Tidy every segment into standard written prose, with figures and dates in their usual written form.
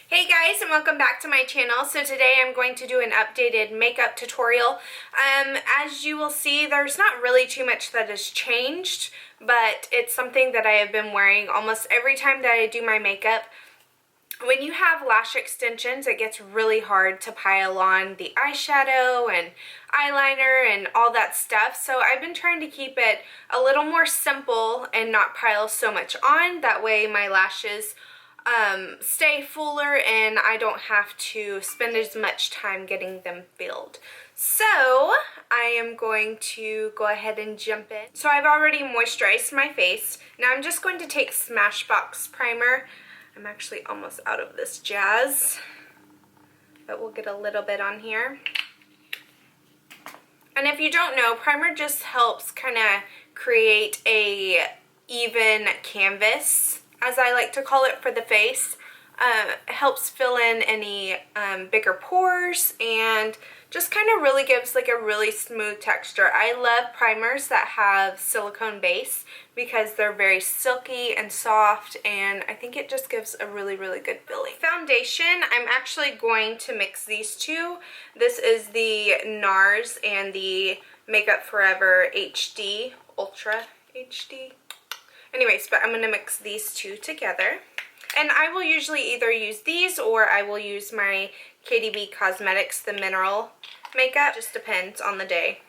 Hey guys, and welcome back to my channel. So today I'm going to do an updated makeup tutorial. As you will see, there's not really too much that has changed, but it's something that I have been wearing almost every time that I do my makeup. When you have lash extensions, it gets really hard to pile on the eyeshadow and eyeliner and all that stuff. So I've been trying to keep it a little more simple and not pile so much on. That way my lashes stay fuller and I don't have to spend as much time getting them filled. So I am going to go ahead and jump in. So I've already moisturized my face. Now I'm just going to take Smashbox primer. I'm actually almost out of this jazz, but we'll get a little bit on here. And if you don't know, primer just helps kind of create a even canvas, as I like to call it, for the face. It helps fill in any bigger pores and just kind of really gives like a really smooth texture. I love primers that have silicone base because they're very silky and soft, and I think it just gives a really good feeling. Foundation, I'm actually going to mix these two. This is the Nars and the Makeup Forever HD, Ultra HD. Anyways, but I'm going to mix these two together. And I will usually either use these or I will use my KDB Cosmetics, the mineral makeup. Just depends on the day.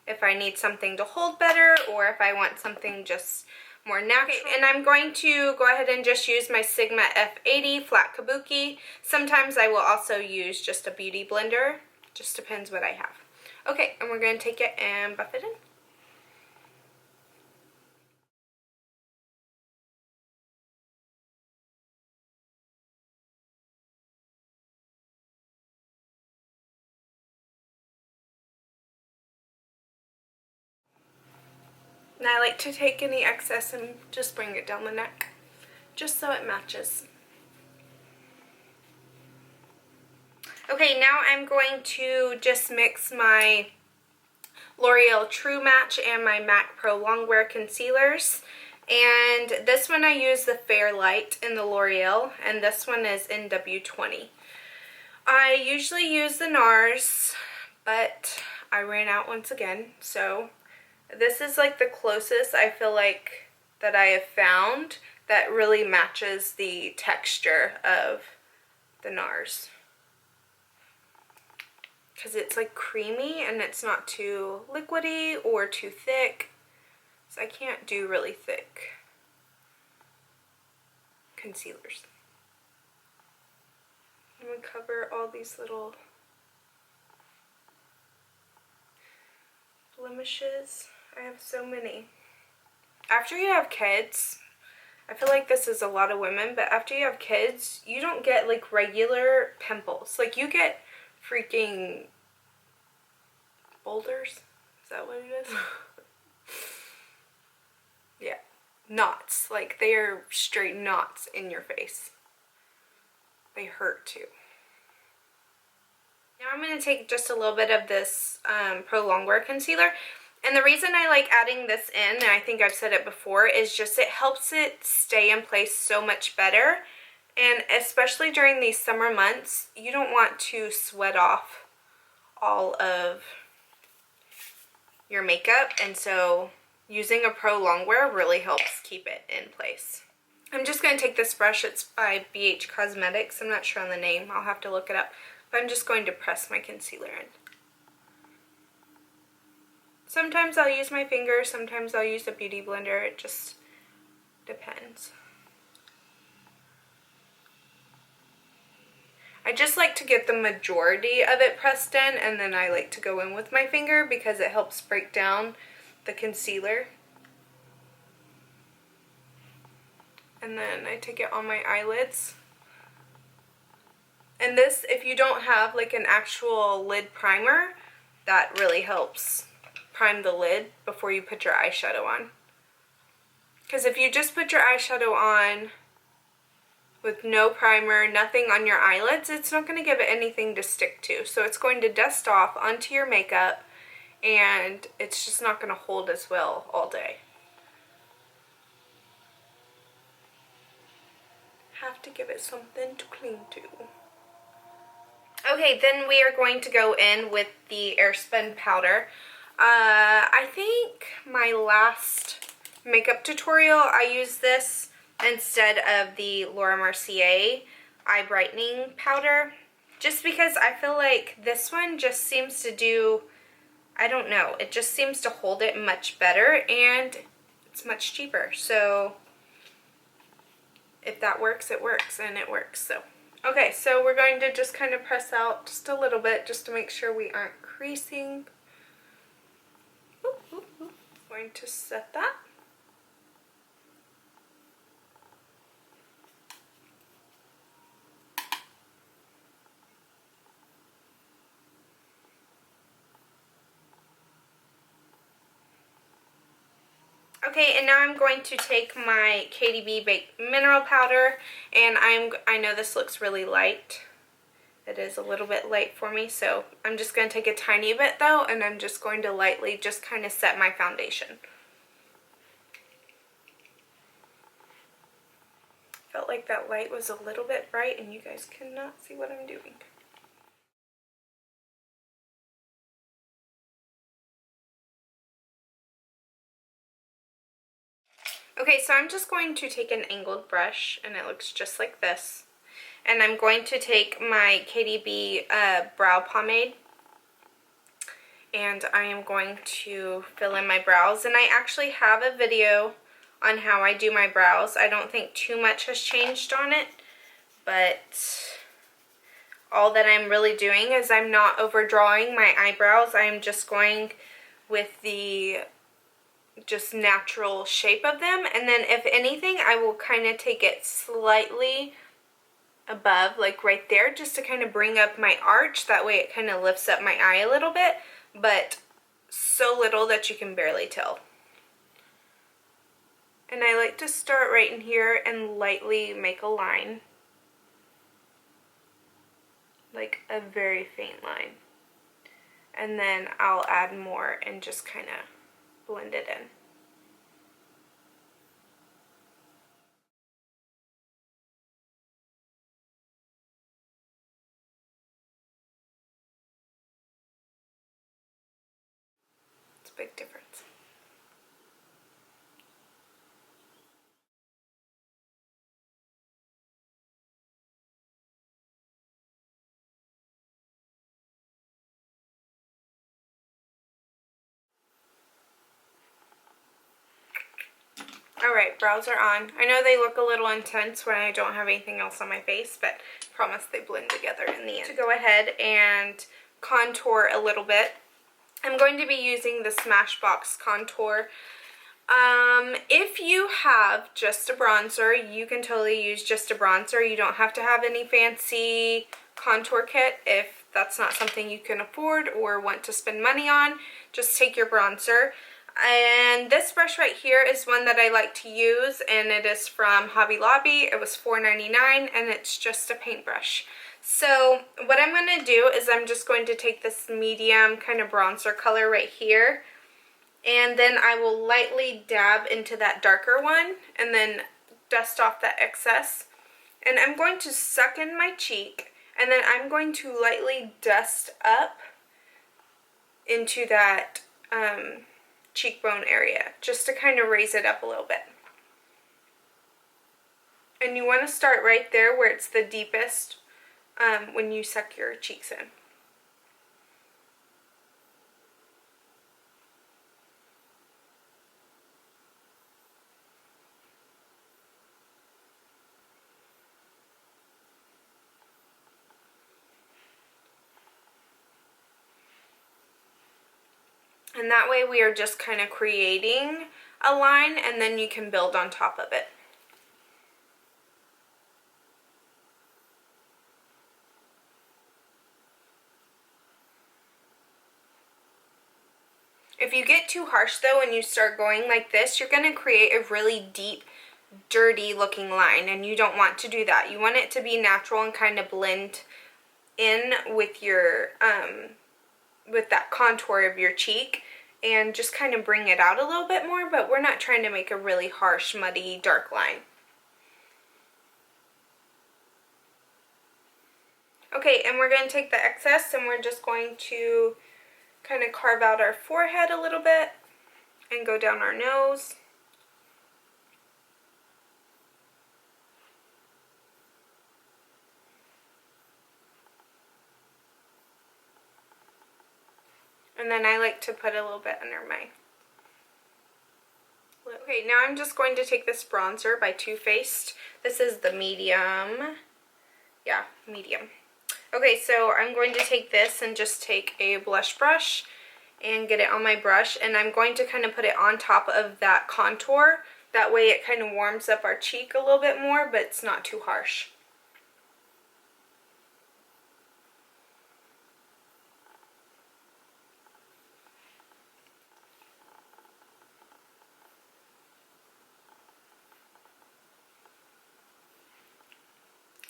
If I need something to hold better or if I want something just more natural. Okay, and I'm going to go ahead and just use my Sigma F80 flat kabuki. Sometimes I will also use just a beauty blender. Just depends what I have. Okay, and we're going to take it and buff it in. And I like to take any excess and just bring it down the neck, just so it matches. Okay, now I'm going to just mix my L'Oreal True Match and my MAC Pro Longwear concealers. And this one I use the Fair Light in the L'Oreal, and this one is NW20. I usually use the Nars, but I ran out once again, so this is like the closest I feel like that I have found that really matches the texture of the Nars. Because it's like creamy and it's not too liquidy or too thick. So I can't do really thick concealers. I'm going to cover all these little blemishes. I have so many. After you have kids, I feel like this is a lot of women, but after you have kids, you don't get like regular pimples. Like you get freaking boulders. Is that what it is? Yeah. Knots. Like they are straight knots in your face. They hurt too. Now I'm going to take just a little bit of this Pro Longwear concealer. And the reason I like adding this in, and I think I've said it before, is just it helps it stay in place so much better. And especially during these summer months, you don't want to sweat off all of your makeup. And so using a Pro Longwear really helps keep it in place. I'm just going to take this brush. It's by Beige Cosmetics. I'm not sure on the name. I'll have to look it up. But I'm just going to press my concealer in. Sometimes I'll use my finger, sometimes I'll use a beauty blender. It just depends. I just like to get the majority of it pressed in, and then I like to go in with my finger because it helps break down the concealer. And then I take it on my eyelids. And this, if you don't have like an actual lid primer, that really helps prime the lid before you put your eyeshadow on. Because if you just put your eyeshadow on with no primer, nothing on your eyelids, it's not going to give it anything to stick to. So it's going to dust off onto your makeup and it's just not going to hold as well all day. have to give it something to cling to. Okay, then we are going to go in with the airspun powder. I think my last makeup tutorial I used this instead of the Laura Mercier eye brightening powder, just because I feel like this one just seems to do, I don't know, it just seems to hold it much better, and it's much cheaper. So if that works, it works, and it works. So okay, so we're going to just kind of press out just a little bit just to make sure we aren't creasing. Going to set that. Okay, and now I'm going to take my KDB Baked Mineral Powder, and I know this looks really light. It is a little bit light for me, so I'm just going to take a tiny bit though, and I'm just going to lightly just kind of set my foundation. Felt like that light was a little bit bright, and you guys cannot see what I'm doing. Okay, so I'm just going to take an angled brush, and it looks just like this. And I'm going to take my KDB brow pomade, and I am going to fill in my brows. And I actually have a video on how I do my brows. I don't think too much has changed on it, but all that I'm really doing is I'm not overdrawing my eyebrows. I am just going with the just natural shape of them, and then if anything I will kind of take it slightly above, like right there, just to kind of bring up my arch. That way it kind of lifts up my eye a little bit, but so little that you can barely tell. And I like to start right in here and lightly make a line, like a very faint line, and then I'll add more and just kind of blend it in. It's a big difference. Alright, brows are on. I know they look a little intense when I don't have anything else on my face, but I promise they blend together in the end. To go ahead and contour a little bit, I'm going to be using the Smashbox contour. If you have just a bronzer, you can totally use just a bronzer. You don't have to have any fancy contour kit if that's not something you can afford or want to spend money on. Just take your bronzer. And this brush right here is one that I like to use, and it is from Hobby Lobby. It was $4.99, and it's just a paintbrush. So what I'm going to do is I'm just going to take this medium kind of bronzer color right here, and then I will lightly dab into that darker one and then dust off that excess. And I'm going to suck in my cheek, and then I'm going to lightly dust up into that cheekbone area, just to kind of raise it up a little bit. And you want to start right there where it's the deepest when you suck your cheeks in. And that way we are just kind of creating a line, and then you can build on top of it. If you get too harsh though and you start going like this, you're going to create a really deep, dirty looking line, and you don't want to do that. You want it to be natural and kind of blend in with your with that contour of your cheek, and just kind of bring it out a little bit more, but we're not trying to make a really harsh, muddy, dark line. Okay, and we're going to take the excess and we're just going to kind of carve out our forehead a little bit and go down our nose. And then I like to put a little bit under my lip. Okay, now I'm just going to take this bronzer by Too Faced. This is the medium. Yeah, medium. Okay, so I'm going to take this and just take a blush brush and get it on my brush, and I'm going to kind of put it on top of that contour. That way it kind of warms up our cheek a little bit more, but it's not too harsh.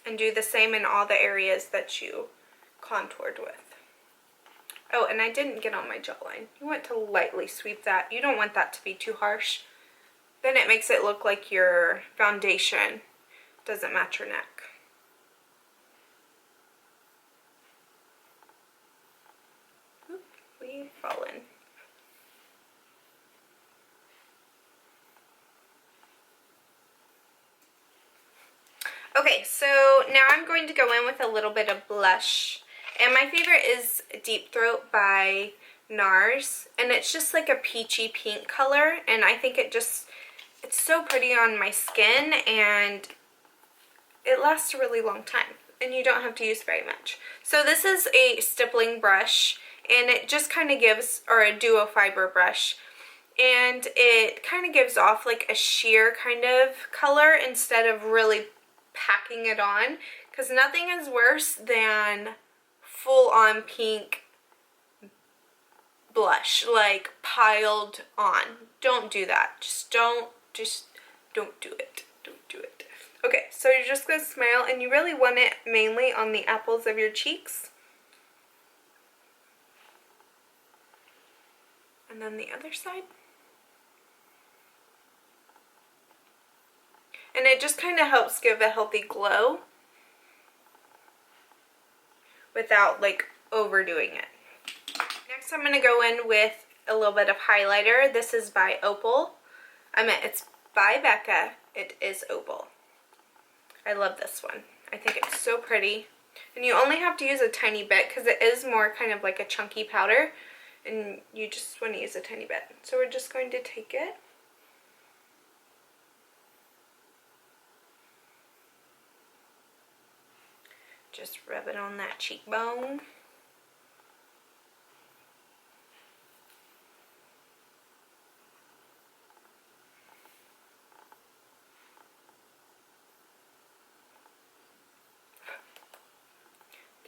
And do the same in all the areas that you contoured with. Oh, and I didn't get on my jawline. You want to lightly sweep that. You don't want that to be too harsh. Then it makes it look like your foundation doesn't match your neck. Oop, we've fallen. Okay, so now I'm going to go in with a little bit of blush. And my favorite is Deep Throat by Nars. And it's just like a peachy pink color. And I think it's so pretty on my skin. And it lasts a really long time. And you don't have to use very much. So this is a stippling brush. And it just kind of gives, or a duo fiber brush. And it kind of gives off like a sheer kind of color instead of really packing it on, because nothing is worse than full-on pink blush, like piled on. Don't do that. Just don't do it. Don't do it. Okay, so you're just gonna smile, and you really want it mainly on the apples of your cheeks. And then the other side. And it just kind of helps give a healthy glow without like overdoing it. Next I'm going to go in with a little bit of highlighter. This is by Opal. It's by Becca. It is Opal. I love this one. I think it's so pretty. And you only have to use a tiny bit because it is more kind of like a chunky powder. And you just want to use a tiny bit. So we're just going to take it. Just rub it on that cheekbone.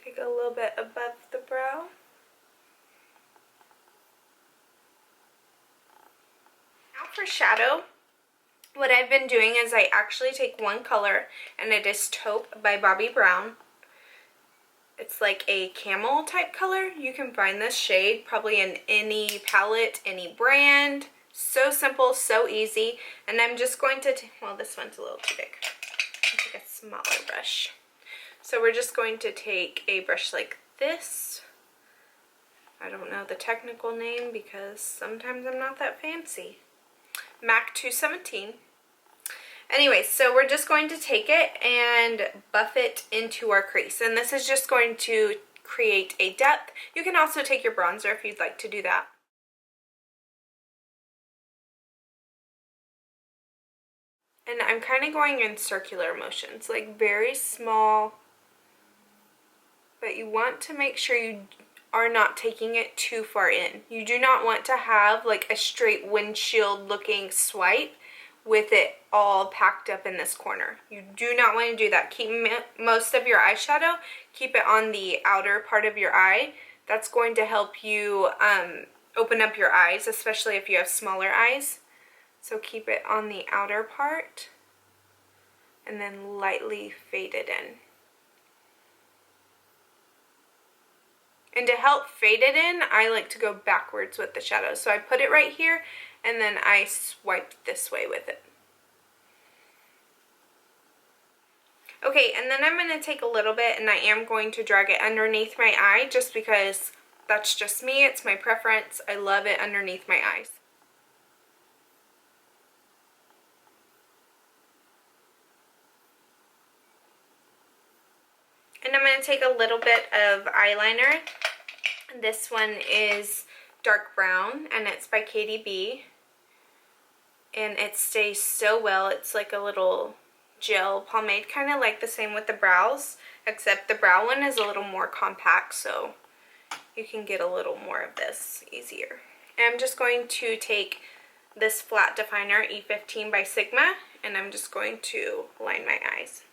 Take a little bit above the brow. Now for shadow, what I've been doing is I actually take one color, and it is Taupe by Bobbie Brown. It's like a camel type color. You can find this shade probably in any palette, any brand. So simple, so easy. And I'm just going to, well, this one's a little too big. I'll take a smaller brush. So we're just going to take a brush like this. I don't know the technical name because sometimes I'm not that fancy. MAC 217. Anyway, so we're just going to take it and buff it into our crease. And this is just going to create a depth. You can also take your bronzer if you'd like to do that. And I'm kind of going in circular motions, like very small. But you want to make sure you are not taking it too far in. You do not want to have like a straight windshield looking swipe with it all packed up in this corner. You do not want to do that. Keep most of your eyeshadow, keep it on the outer part of your eye. That's going to help you open up your eyes, especially if you have smaller eyes. So keep it on the outer part and then lightly fade it in. And to help fade it in, I like to go backwards with the shadow. So I put it right here, and then I swipe this way with it. Okay, and then I'm going to take a little bit and I am going to drag it underneath my eye just because that's just me. It's my preference. I love it underneath my eyes. And I'm going to take a little bit of eyeliner. This one is dark brown and it's by Katie B. And it stays so well. It's like a little gel pomade, kind of like the same with the brows, except the brow one is a little more compact, so you can get a little more of this easier. And I'm just going to take this flat definer, E15 by Sigma, and I'm just going to line my eyes.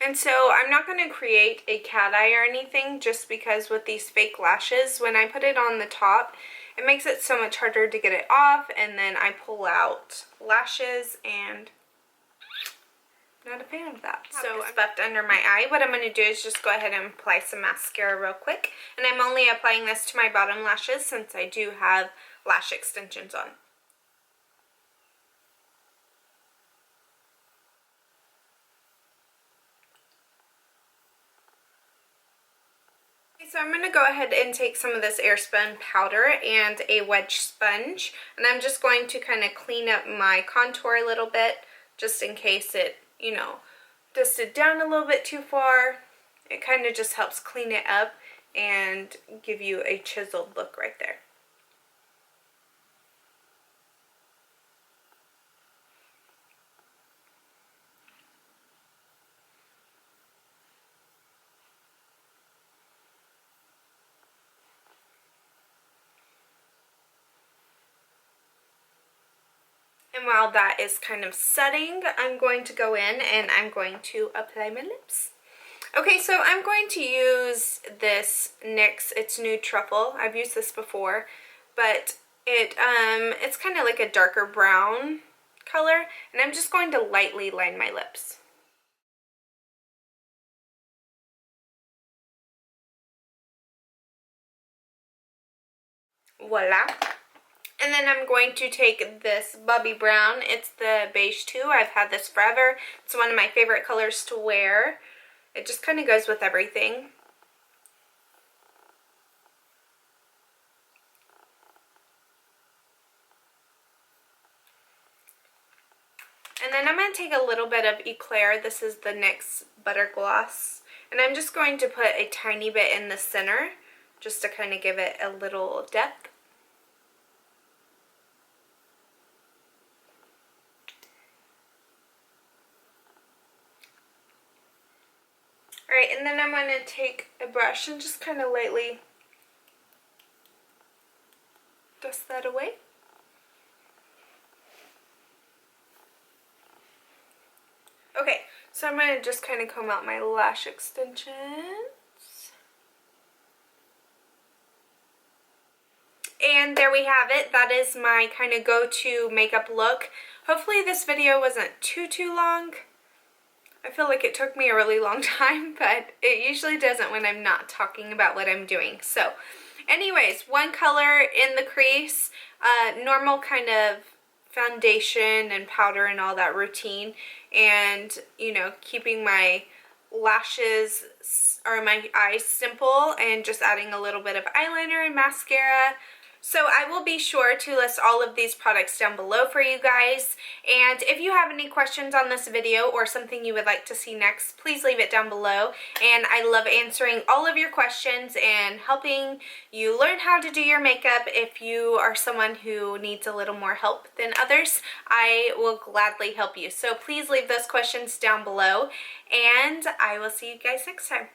And so I'm not going to create a cat eye or anything, just because with these fake lashes, when I put it on the top, it makes it so much harder to get it off, and then I pull out lashes, and I'm not a fan of that. So I'm left under my eye. What I'm going to do is just go ahead and apply some mascara real quick. And I'm only applying this to my bottom lashes since I do have lash extensions on. So I'm going to go ahead and take some of this airspun powder and a wedge sponge, and I'm just going to kind of clean up my contour a little bit, just in case it, you know, dusted down a little bit too far. It kind of just helps clean it up and give you a chiseled look right there. And while that is kind of setting, I'm going to go in and I'm going to apply my lips. Okay, so I'm going to use this NYX, it's Nude Truffle. I've used this before, but it's kind of like a darker brown color, and I'm just going to lightly line my lips. Voila. And then I'm going to take this Bobbie brown. It's the Beige 2. I've had this forever. It's one of my favorite colors to wear. It just kind of goes with everything. And then I'm going to take a little bit of Eclair. This is the NYX Butter Gloss. And I'm just going to put a tiny bit in the center, just to kind of give it a little depth. Alright, and then I'm going to take a brush and just kind of lightly dust that away. Okay, so I'm going to just kind of comb out my lash extensions. And there we have it. That is my kind of go-to makeup look. Hopefully this video wasn't too long. I feel like it took me a really long time, but it usually doesn't when I'm not talking about what I'm doing. So anyways, one color in the crease, normal kind of foundation and powder and all that routine, and you know, keeping my lashes or my eyes simple and just adding a little bit of eyeliner and mascara. So I will be sure to list all of these products down below for you guys. And if you have any questions on this video or something you would like to see next, please leave it down below. And I love answering all of your questions and helping you learn how to do your makeup. If you are someone who needs a little more help than others, I will gladly help you. So please leave those questions down below, and I will see you guys next time.